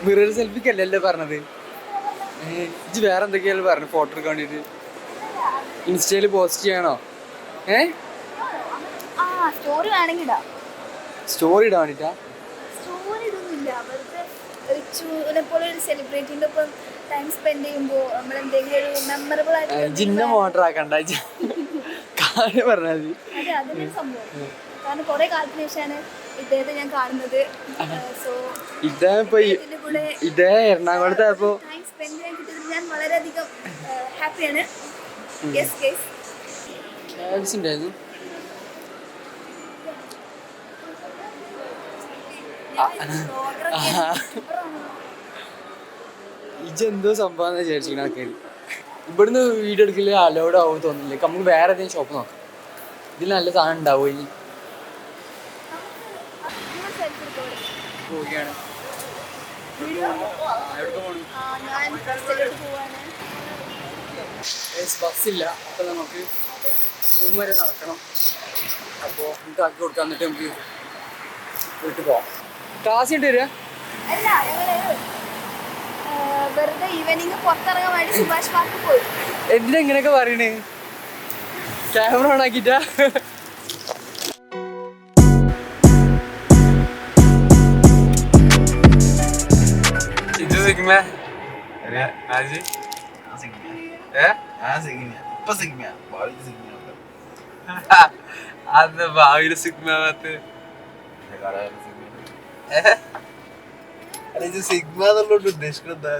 Mirror സെൽഫിക്കല്ലേ പറഞ്ഞത്? ഇജ്ജ് വേറെ എന്തൊക്കെയാലും പറഞ്ഞു ഫോട്ടോ എടുക്കാൻ വേണ്ടിട്ട് ഇൻസ്റ്റയില് പോസ്റ്റ് ചെയ്യണോ? സ്റ്റോറി ഇടാൻ വേണ്ടിട്ടാ? ജിന്ന മോട്ടർ ആക്കണ്ട കാര്യം പറഞ്ഞാൽ കാരണം കുറെ കാലത്തിന് ശേഷമാണ് ഇദ്ദേഹത്തെ ഞാൻ കാണുന്നത്. ഇതേ എറണാകുളത്ത് ടൈം സ്പെൻഡ് ചെയ്യാൻ കിട്ടിയതിൽ ഞാൻ വളരെയധികം ഹാപ്പിയാണ്. ഇജെന്തോ സംഭവം വിചാരിച്ചിരിക്കണ ആൾക്കാര്. ഇവിടുന്ന് വീഡിയോ എടുക്കല് അലൗഡ് ആവും തോന്നില്ലേ? നമുക്ക് വേറെ ഏതെങ്കിലും ഷോപ്പ് നോക്കാം. ഇതിൽ നല്ല സാധനം ഉണ്ടാവും. ഇനി പോവുകയാണ്. ബസ്സില്ല, അപ്പൊ നമുക്ക് റൂം വരെ നടക്കണം. അപ്പോൾ നമുക്ക് ആക്കി കൊടുക്കാൻ എന്നിട്ട് നമുക്ക് വീട്ടിൽ പോവാം. ക്ലാസ് ഉണ്ട് വരിക? വെറുതെ ഈവനിങ് പുറത്തിറങ്ങാൻ വേണ്ടി സുഭാഷ് പാർക്കിൽ പോയി. എന്തിനാ ഇങ്ങനെയൊക്കെ പറയണേ? ക്യാമറ ഓൺ ആക്കിട്ടാ? ഇത് സിഗ്മ അത് ഭാവിയില് സിഗ്മ ഉദ്ദേശിക്കുന്നത്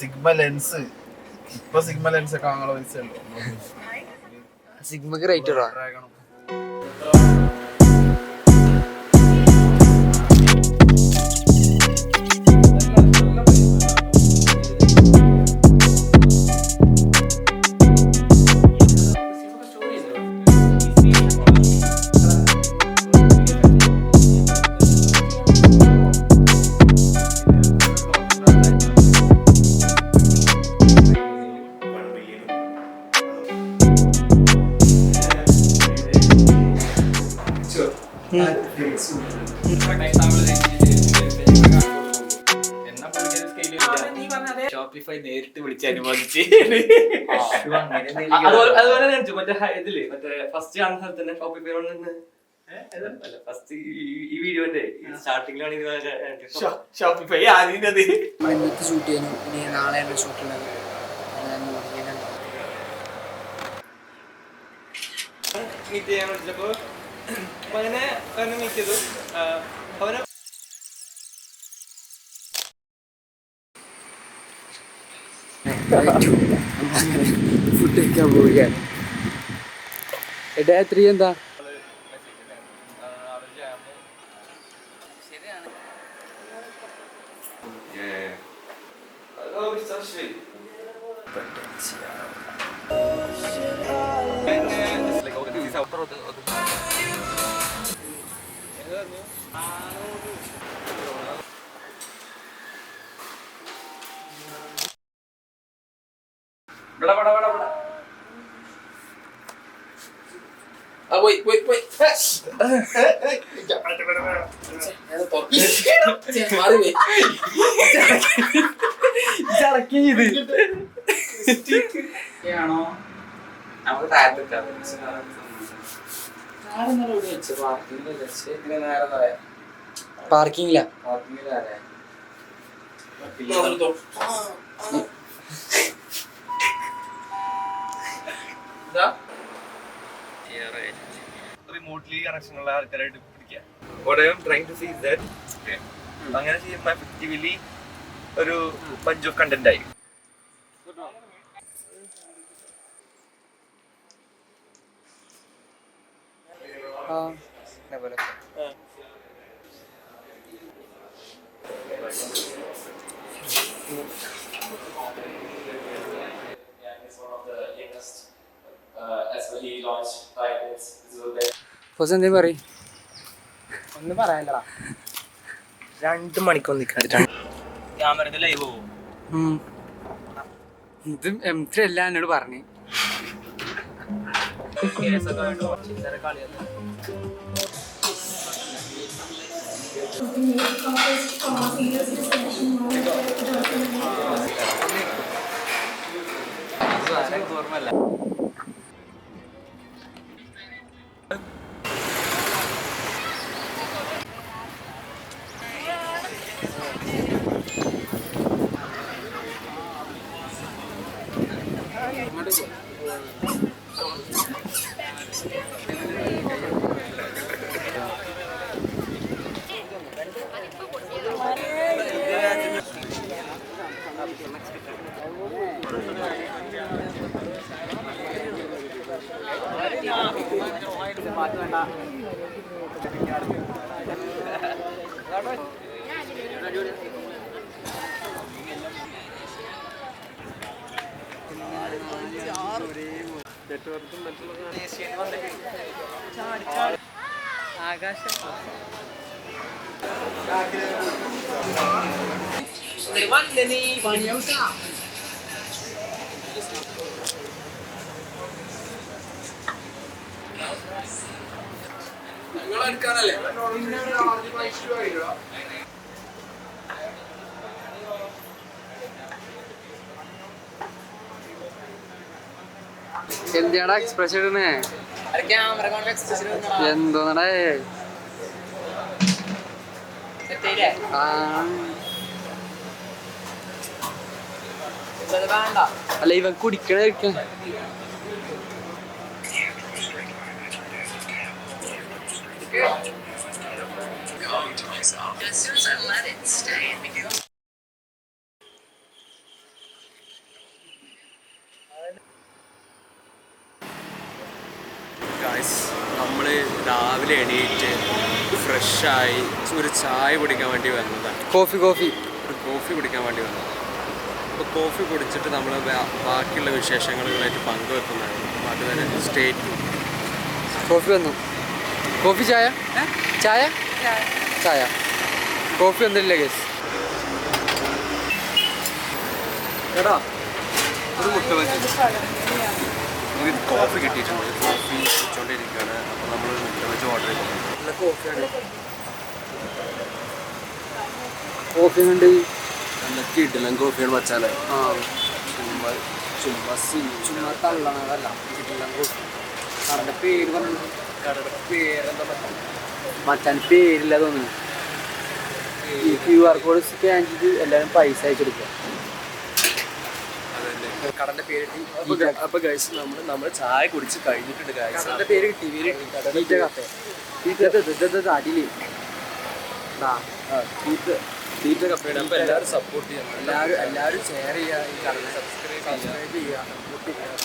സിഗ്മ ലെൻസ്. ഇപ്പൊ സിഗ്മ ലെൻസ് ഒക്കെ വാങ്ങാനുള്ള പൈസ ഉണ്ടോ? സിഗ്മക്ക് റേറ്റ് ഉണ്ടോ? ഷോപ്പിഫൈ നേരിട്ട് വിളിച്ച് അനുമോദിച്ച് അതുപോലെ മറ്റേ ഇതില് മറ്റേ ഫസ്റ്റ് കാണുന്ന സ്ഥലത്ത് തന്നെ ഷോപ്പിഫൈ ഫസ്റ്റ് ഈ വീഡിയോന്റെ സ്റ്റാർട്ടിങ്ങിലാണ് ഷോപ്പിഫൈ ആദ്യം ഇന്നത്തെ ഷൂട്ട് ചെയ്യാനും ഇനി നാളെയാണ് ഷൂട്ട് ഉള്ളത്. മീറ്റ് ചെയ്യാൻ വിളിച്ചപ്പോ അങ്ങനെ അവനെ മീറ്റ് ചെയ്തു. അവനെ ഫുഡ് കഴിക്കാൻ പോവുകയാണ്. എടാ എന്താ പാർക്കിംഗില്ല. റിമോട്ട്ലി കണക്ഷൻ ഉള്ള ആൾക്കാരായിട്ട് പിടിക്കുക. What I am trying to say is that അങ്ങനെ ചെയ്യുമ്പോൾ എഫക്റ്റീവ്ലി ഒരു ബഞ്ച് ഓഫ് കണ്ടന്റ് ആയി. ഒന്നും പറയാനല്ലടാ. 2 മണിക്കൂർ നിൽക്കാൻ ക്യാമറ ലൈവ് പോകും. ഇത് M3 അല്ല എന്നോട് പറഞ്ഞു. കേസൊക്കെ വേണ്ട ചില്ലറ കളിയൊന്നും. ഓർമ്മല്ല. ആകാശം എന്തിനാടാ എക്സ്പ്രഷൻ ഇടണേ? എന്തോന്നടേ? അല്ല ഇവൻ കുടിക്കണ നമ്മൾ രാവിലെ എണീറ്റ് ഫ്രഷായി ഒരു ചായ കുടിക്കാൻ വേണ്ടി വന്നതാണ്. കോഫി ഒരു കോഫി കുടിക്കാൻ വേണ്ടി വന്നതാണ്. അപ്പോൾ കോഫി കുടിച്ചിട്ട് നമ്മൾ ബാക്കിയുള്ള വിശേഷങ്ങളുമായിട്ട് പങ്കുവെക്കുന്നതായിരുന്നു. അപ്പോൾ അതുവരെ സ്റ്റേറ്റ് കോഫി വന്നു. കോഫി ചായ ചായ ചായ കോഫി ഒന്നുമില്ല കേസ്. എടാ ഒരു മുട്ട വെച്ച് എനിക്ക് കോഫി കിട്ടിയിട്ടുണ്ട്. കോഫി കുടിച്ചുകൊണ്ടിരിക്കുകയാണ്. അപ്പോൾ നമ്മൾ മുട്ട വെച്ച് ഓർഡർ ചെയ്തു. നല്ല കോഫിയാണ്. കോഫി ഉണ്ട്. നല്ല കിടിലൻ കോഫിയാണ് വച്ചാലേ. ആ ചുമ്മാ തള്ളണതല്ല കിട്ടില്ല കോഫി. കടയുടെ പേര് പറഞ്ഞു. കടയുടെ പേരെന്താ മച്ചാൻ പേരില്ല തോന്നുന്നു. ഈ QR കോഡ് സ്കാൻ ചെയ്ത് എല്ലാവരും പൈസ അയച്ചെടുക്കുക. കടന്റെ പേര് അപ്പൊ ഗൈസ് നമ്മൾ ചായ കുടിച്ച് കഴിഞ്ഞിട്ടുണ്ട്. കടയുടെ പേര് കിട്ടി. തീറ്റ കഫേ. അടിയില് തീറ്റ കപ്പയുടെ. അപ്പൊ എല്ലാവരും സപ്പോർട്ട് ചെയ്യണം. എല്ലാവരും ഷെയർ ചെയ്യുക. ഈ കടനെ സബ്സ്ക്രൈബ് ചെയ്യുക.